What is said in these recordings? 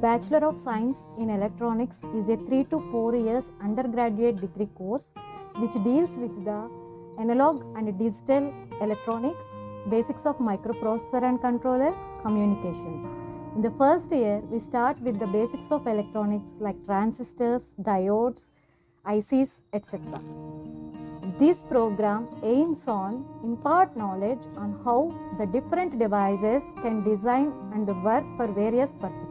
Bachelor of Science in Electronics is a 3 to 4 years undergraduate degree course which deals with the analog and digital electronics, basics of microprocessor and controller, communications. In the first year, we start with the basics of electronics like transistors, diodes, ICs, etc. This program aims on impart knowledge on how the different devices can design and work for various purposes.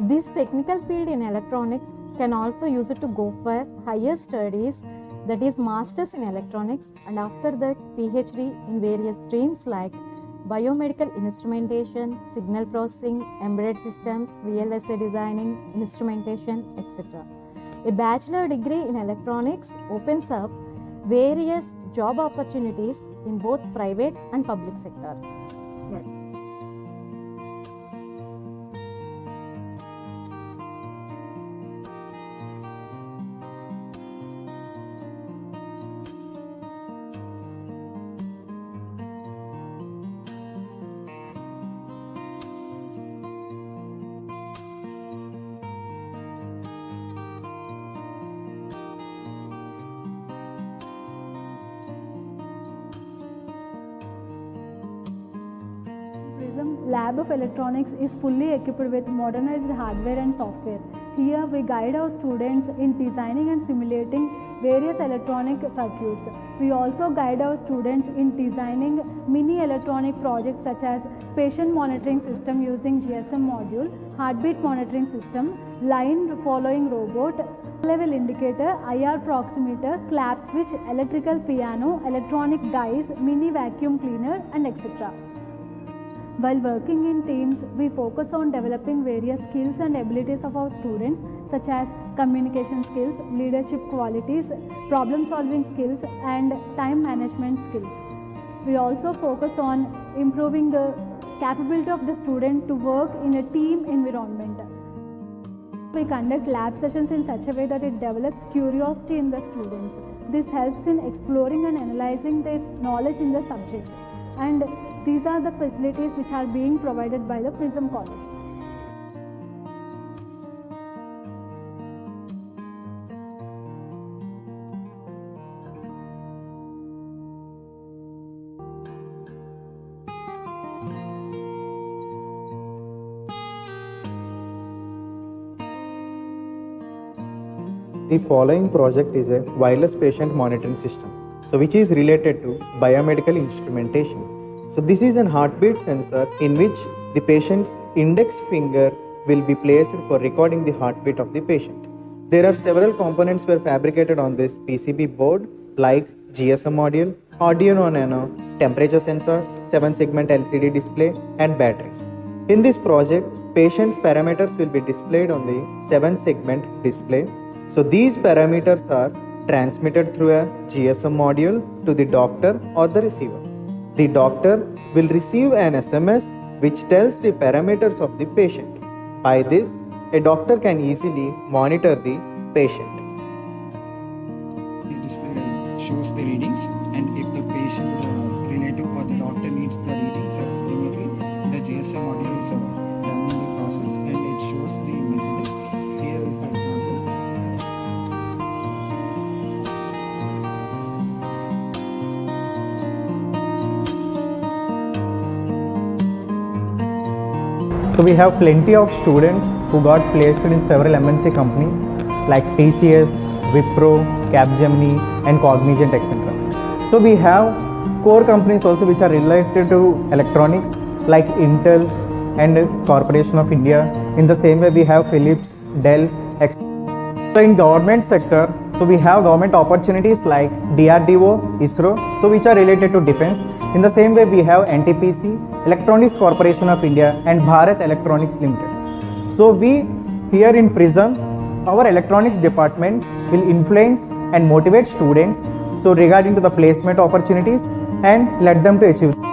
This technical field in electronics can also use it to go for higher studies, that is masters in electronics, and after that PhD in various streams like biomedical instrumentation, signal processing, embedded systems, VLSI designing, instrumentation, etc. A bachelor degree in electronics opens up various job opportunities in both private and public sectors. Prism Lab of Electronics is fully equipped with modernized hardware and software. Here we guide our students in designing and simulating various electronic circuits. We also guide our students in designing mini electronic projects such as patient monitoring system using GSM module, heartbeat monitoring system, line following robot, level indicator, IR proximeter, clap switch, electrical piano, electronic dice, mini vacuum cleaner, and etc. While working in teams, we focus on developing various skills and abilities of our students such as communication skills, leadership qualities, problem solving skills, and time management skills. We also focus on improving the capability of the student to work in a team environment. We conduct lab sessions in such a way that it develops curiosity in the students. This helps in exploring and analyzing their knowledge in the subject. And these are the facilities which are being provided by the Prism College. The following project is a wireless patient monitoring system, which is related to biomedical instrumentation. So this is an heartbeat sensor in which the patient's index finger will be placed for recording the heartbeat of the patient. There are several components were fabricated on this PCB board like GSM module, Arduino Nano, temperature sensor, 7-segment LCD display, and battery. In this project, patient's parameters will be displayed on the 7-segment display. So these parameters are transmitted through a GSM module to the doctor or the receiver. The doctor will receive an SMS which tells the parameters of the patient. By this, a doctor can easily monitor the patient. This display shows the readings, and if the patient relative or the doctor needs the readings immediately, the GSM module is running the process and it shows the messages. Here is the example. So we have plenty of students who got placed in several MNC companies like TCS, Wipro, Capgemini, and Cognizant, etc. So we have core companies also which are related to electronics like Intel and Corporation of India. In the same way we have Philips, Dell, etc. So in government sector, so we have government opportunities like DRDO, ISRO, so which are related to defense. In the same way we have NTPC, Electronics Corporation of India, and Bharat Electronics Limited. So we here in Prism, our electronics department will influence and motivate students so regarding to the placement opportunities and let them to achieve.